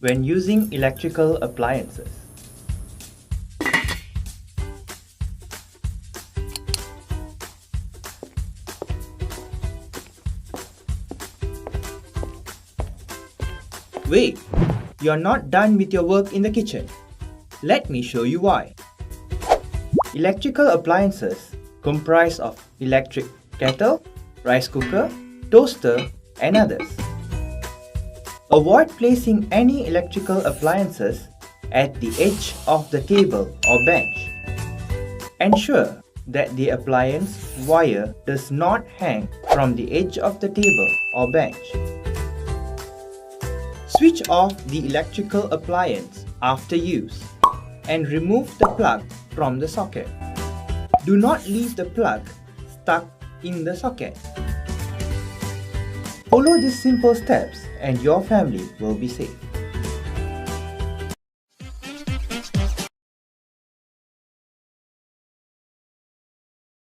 when using electrical appliances. Wait, you're not done with your work in the kitchen. Let me show you why. Electrical appliances comprise of electric kettle, rice cooker, toaster, and others. Avoid placing any electrical appliances at the edge of the table or bench. Ensure that the appliance wire does not hang from the edge of the table or bench. Switch off the electrical appliance after use and remove the plug from the socket. Do not leave the plug stuck in the socket. Follow these simple steps and your family will be safe.